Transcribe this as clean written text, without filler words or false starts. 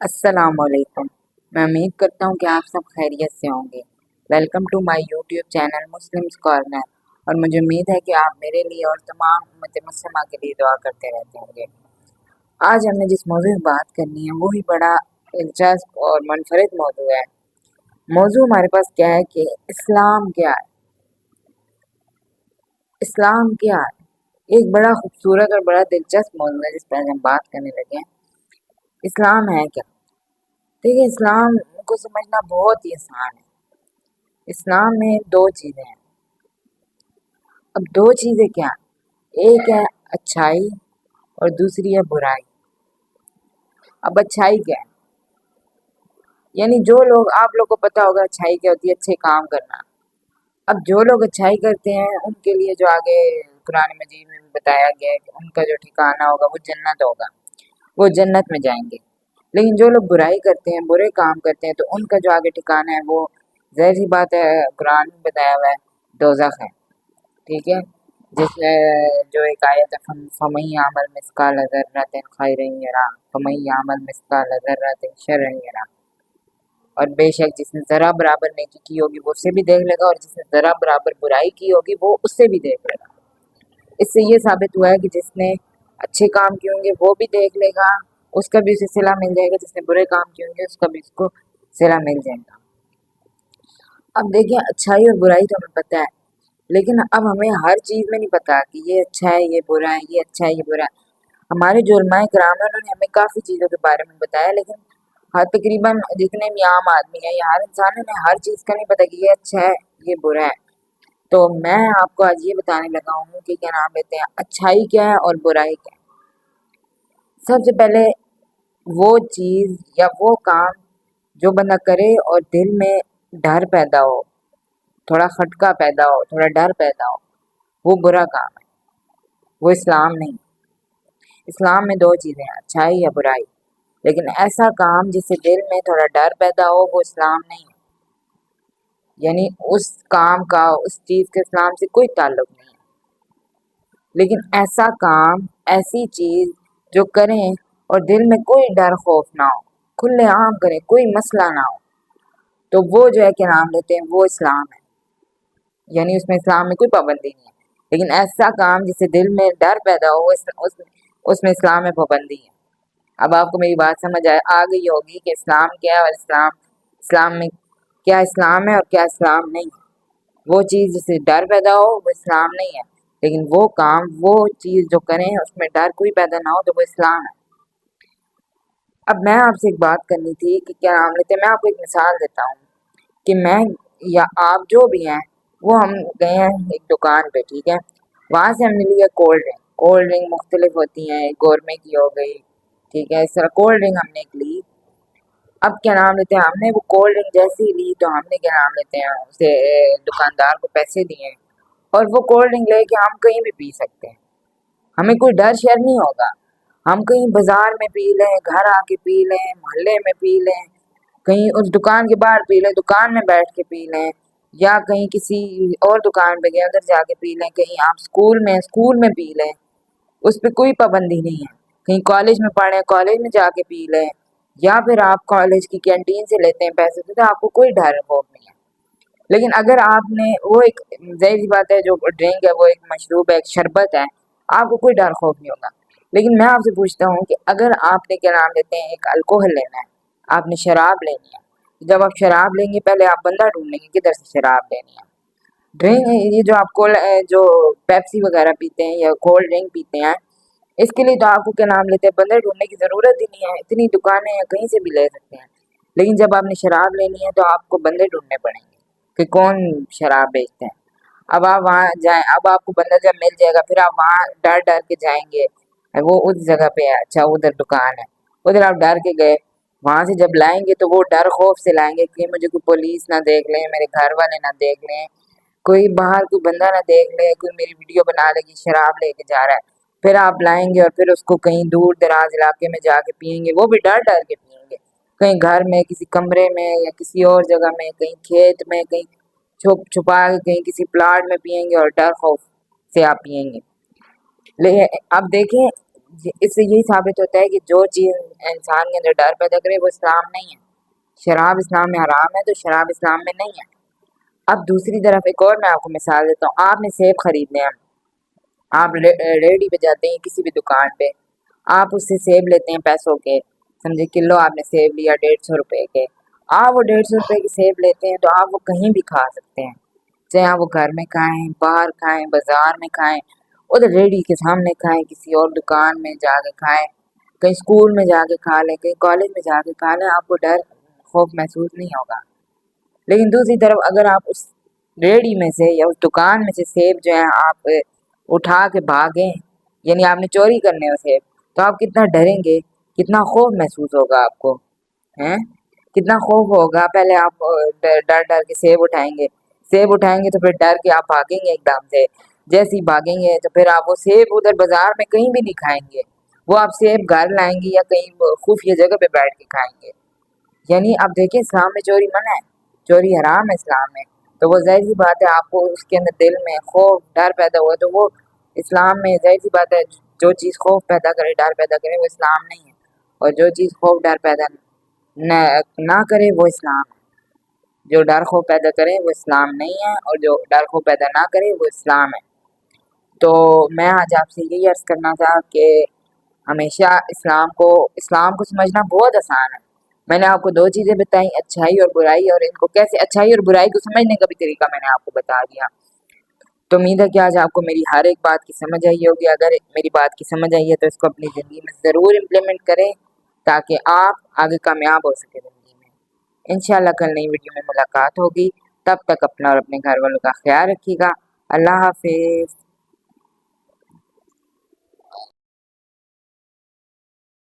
السلام علیکم۔ میں امید کرتا ہوں کہ آپ سب خیریت سے ہوں گے۔ Welcome to my YouTube channel Muslims Corner, اور مجھے امید ہے کہ آپ میرے لیے اور تمام امت مسلمہ کے لیے دعا کرتے رہتے ہوں گے۔ آج ہم نے جس موضوع کی بات کرنی ہے وہی بڑا دلچسپ اور منفرد موضوع ہے۔ موضوع ہمارے پاس کیا ہے کہ اسلام کیا ہے؟ اسلام کیا ہے؟ ایک بڑا خوبصورت اور بڑا دلچسپ موضوع ہے جس پر آج ہم بات کرنے لگے ہیں۔ اسلام ہے کیا؟ دیکھیے، اسلام کو سمجھنا بہت ہی آسان ہے۔ اسلام میں دو چیزیں ہیں۔ اب دو چیزیں کیا؟ ایک ہے اچھائی اور دوسری ہے برائی۔ اب اچھائی کیا ہے؟ یعنی جو لوگ، آپ لوگ کو پتا ہوگا اچھائی کیا ہوتی ہے، اچھے کام کرنا۔ اب جو لوگ اچھائی کرتے ہیں ان کے لیے جو آگے قرآن مجید میں بھی بتایا گیا ہے کہ ان کا جو ٹھکانہ ہوگا وہ جنت ہوگا، وہ جنت میں جائیں گے۔ لیکن جو لوگ برائی کرتے ہیں، برے کام کرتے ہیں، تو ان کا جو آگے ٹھکانہ ہے وہ ظاہر سی بات ہے قرآن میں بتایا ہوا ہے، دوزخ ہے۔ ٹھیک ہے، جس میں جو ایک آیت ہے فَمَن يَعْمَلْ مِثْقَالَ ذَرَّةٍ خَيْرًا يَرَهُ وَمَن يَعْمَلْ مِثْقَالَ ذَرَّةٍ شَرًّا يَرَهُ۔ اور بے شک جس نے ذرا برابر نیکی کی ہوگی وہ اس سے بھی دیکھ لے گا، اور جس نے ذرا برابر برائی کی ہوگی وہ اس سے بھی دیکھ لے گا۔ اس سے یہ ثابت ہوا ہے کہ جس نے اچھے کام کیے ہوں گے وہ بھی دیکھ لے گا، اس کا بھی اسے صلہ مل جائے گا، جس نے برے کام کیے ہوں گے اس کا بھی اس کو صلہ مل جائے گا۔ اب دیکھیں، اچھائی اور برائی تو ہمیں پتہ ہے، لیکن اب ہمیں ہر چیز میں نہیں پتا کہ یہ اچھا ہے یہ برا ہے، یہ اچھا ہے یہ برا ہے۔ ہمارے جو علماء کرام ہیں انہوں نے ہمیں کافی چیزوں کے بارے میں بتایا، لیکن ہر تقریباً جتنے بھی عام آدمی ہیں یا ہر انسان ہے انہیں ہر چیز کا نہیں پتا کہ یہ اچھا ہے یہ برا ہے۔ تو میں آپ کو آج یہ بتانے لگا ہوں کہ کیا نام لیتے ہیں، اچھائی کیا ہے اور برائی کیا ہے۔ سب سے پہلے وہ چیز یا وہ کام جو بندہ کرے اور دل میں ڈر پیدا ہو، تھوڑا خٹکا پیدا ہو، تھوڑا ڈر پیدا ہو، وہ برا کام ہے، وہ اسلام نہیں۔ اسلام میں دو چیزیں ہیں، اچھائی یا برائی، لیکن ایسا کام جس سے دل میں تھوڑا ڈر پیدا ہو وہ اسلام نہیں ہے۔ یعنی اس کام کا اس چیز کے اسلام سے کوئی تعلق نہیں ہے۔ لیکن ایسا کام، ایسی چیز جو کریں اور دل میں کوئی ڈر خوف نہ ہو، کھلے عام کریں، کوئی مسئلہ نہ ہو، تو وہ جو ہے کہ نام لیتے ہیں وہ اسلام ہے۔ یعنی اس میں اسلام میں کوئی پابندی نہیں ہے، لیکن ایسا کام جس سے دل میں ڈر پیدا ہو اس میں اسلام میں پابندی ہے۔ اب آپ کو میری بات سمجھ آ گئی ہوگی کہ اسلام کیا ہے اور اسلام میں کیا اسلام ہے اور کیا اسلام نہیں ہے۔ وہ چیز جس سے ڈر پیدا ہو وہ اسلام نہیں ہے، لیکن وہ کام، وہ چیز جو کریں اس میں ڈر کوئی پیدا نہ ہو تو وہ اسلام ہے۔ اب میں آپ سے ایک بات کرنی تھی کہ کیا نام لیتے ہیں، میں آپ کو ایک مثال دیتا ہوں کہ میں یا آپ جو بھی ہیں وہ ہم گئے ہیں ایک دکان پہ، ٹھیک ہے، وہاں سے ہم نے لیا کولڈ ڈرنک مختلف ہوتی ہیں، گورمے کی ہو گئی، ٹھیک ہے، اس طرح کولڈ ڈرنک ہم نے ایک لی۔ اب کیا نام لیتے ہیں، ہم نے وہ کولڈ ڈرنک جیسی ہی لی تو ہم نے کیا نام لیتے ہیں اسے دکاندار کو پیسے دیے، اور وہ کولڈ ڈرنک لے کے ہم کہیں بھی پی سکتے ہیں، ہمیں کوئی ڈر شر نہیں ہوگا۔ ہم کہیں بازار میں پی لیں، گھر آ کے پی لیں، محلے میں پی لیں، کہیں اس دکان کے باہر پی لیں، دکان میں بیٹھ کے پی لیں، یا کہیں کسی اور دکان پہ گئے ادھر جا کے پی لیں، کہیں آپ اسکول میں پی لیں، اس پہ کوئی پابندی نہیں ہے۔ کہیں کالج میں پڑھیں، کالج میں جا کے پی لیں، یا پھر آپ کالج کی کینٹین سے لیتے ہیں پیسے تو آپ کو کوئی ڈر خوف نہیں ہے۔ لیکن اگر آپ نے وہ ایک ظاہر سی بات ہے جو ڈرنک ہے وہ ایک مشروب ہے، ایک شربت ہے، آپ کو کوئی ڈر خوف نہیں ہوگا۔ لیکن میں آپ سے پوچھتا ہوں کہ اگر آپ نے کیا نام لیتے ہیں ایک الکوہل لینا ہے، آپ نے شراب لینی ہے، جب آپ شراب لیں گے پہلے آپ بندہ ڈھونڈیں گے کدھر سے شراب لینی ہے۔ ڈرنک یہ جو آپ جو پیپسی وغیرہ پیتے ہیں یا کولڈ ڈرنک پیتے ہیں، اس کے لیے تو آپ کو کیا نام لیتے ہیں بندے ڈھونڈنے کی ضرورت ہی نہیں ہے، اتنی دکانیں ہیں کہیں سے بھی لے سکتے ہیں۔ لیکن جب آپ نے شراب لینی ہے تو آپ کو بندے ڈھونڈنے پڑیں گے کہ کون شراب بیچتے ہیں۔ اب آپ وہاں جائیں، اب آپ کو بندہ جب مل جائے گا پھر آپ وہاں ڈر ڈر کے جائیں گے، وہ اس جگہ پہ ہے، اچھا ادھر دکان ہے، ادھر آپ ڈر کے گئے، وہاں سے جب لائیں گے تو وہ ڈر خوف سے لائیں گے کہ مجھے کوئی پولیس نہ دیکھ لیں، میرے گھر والے نہ دیکھ لیں، کوئی باہر کوئی بندہ نہ دیکھ لے، کوئی میری ویڈیو بنا لے کہ شراب لے کے جا رہا ہے۔ پھر آپ لائیں گے اور پھر اس کو کہیں دور دراز علاقے میں جا کے پئیں گے، وہ بھی ڈر ڈر کے پئیں گے، کہیں گھر میں کسی کمرے میں یا کسی اور جگہ میں، کہیں کھیت میں، کہیں چھپ چھپا کے کہیں کسی پلاٹ میں پئیں گے اور ڈر خوف سے آپ پئیں گے۔ لیکن اب دیکھیں اس سے یہی ثابت ہوتا ہے کہ جو چیز انسان کے اندر ڈر پیدا کرے وہ اسلام نہیں ہے. شراب اسلام میں حرام ہے تو شراب اسلام میں نہیں ہے. اب دوسری طرف ایک اور میں آپ کو مثال دیتا ہوں. آپ نے سیب خریدنے ہیں, آپ ریڑھی پہ جاتے ہیں کسی بھی دکان پہ, آپ اس سے سیب لیتے ہیں پیسوں کے, سمجھے کلو آپ نے سیب لیا 150 روپے کے. آپ وہ 150 روپے کے سیب لیتے ہیں تو آپ وہ کہیں بھی کھا سکتے ہیں, چاہے آپ وہ گھر میں کھائیں, باہر کھائیں, بازار میں کھائیں, ادھر ریڑھی کے سامنے کھائیں, کسی اور دکان میں جا کے کھائیں, کہیں اسکول میں جا کے کھا لیں, کہیں کالج میں جا کے کھا لیں, آپ کو ڈر خوف محسوس نہیں ہوگا. لیکن دوسری طرف اگر آپ اس ریڑھی میں سے یا اس دکان میں سے سیب جو ہے آپ اٹھا کے بھاگیں, یعنی آپ نے چوری کرنے ہو سیب, تو آپ کتنا ڈریں گے, کتنا خوف محسوس ہوگا آپ کو, ہیں کتنا خوف ہوگا. پہلے آپ ڈر ڈر کے سیب اٹھائیں گے تو پھر ڈر کے آپ بھاگیں گے ایک دم سے. جیسے ہی بھاگیں گے تو پھر آپ وہ سیب ادھر بازار میں کہیں بھی نہیں کھائیں گے, وہ آپ سیب گھر لائیں گے یا کہیں خفیہ جگہ پہ بیٹھ کے کھائیں گے. یعنی آپ دیکھیں اسلام میں چوری منع ہے, چوری حرام ہے اسلام میں. تو وہ ظاہر سی بات ہے آپ کو اس کے اندر دل میں خوف ڈر پیدا ہوا, تو وہ اسلام میں ظاہر سی بات ہے جو چیز خوف پیدا کرے ڈر پیدا کرے وہ اسلام نہیں ہے, اور جو چیز خوف ڈر پیدا نہ کرے وہ اسلام ہے. جو ڈر خوف پیدا کرے وہ اسلام نہیں ہے, اور جو ڈر خوف پیدا نہ کرے وہ اسلام ہے. تو میں آج آپ سے یہی عرض کرنا تھا کہ ہمیشہ اسلام کو سمجھنا بہت آسان ہے. میں نے آپ کو دو چیزیں بتائیں, اچھائی اور برائی, اور ان کو کیسے اچھائی اور برائی کو سمجھنے کا بھی طریقہ میں نے آپ کو بتا دیا. تو امید ہے کہ آج آپ کو میری ہر ایک بات کی سمجھ آئی ہوگی. اگر میری بات کی سمجھ آئی ہے تو اس کو اپنی زندگی میں ضرور امپلیمنٹ کریں تاکہ آپ آگے کامیاب ہو سکیں زندگی میں. انشاءاللہ کل نئی ویڈیو میں ملاقات ہوگی. تب تک اپنا اور اپنے گھر والوں کا خیال رکھیے گا. اللہ حافظ.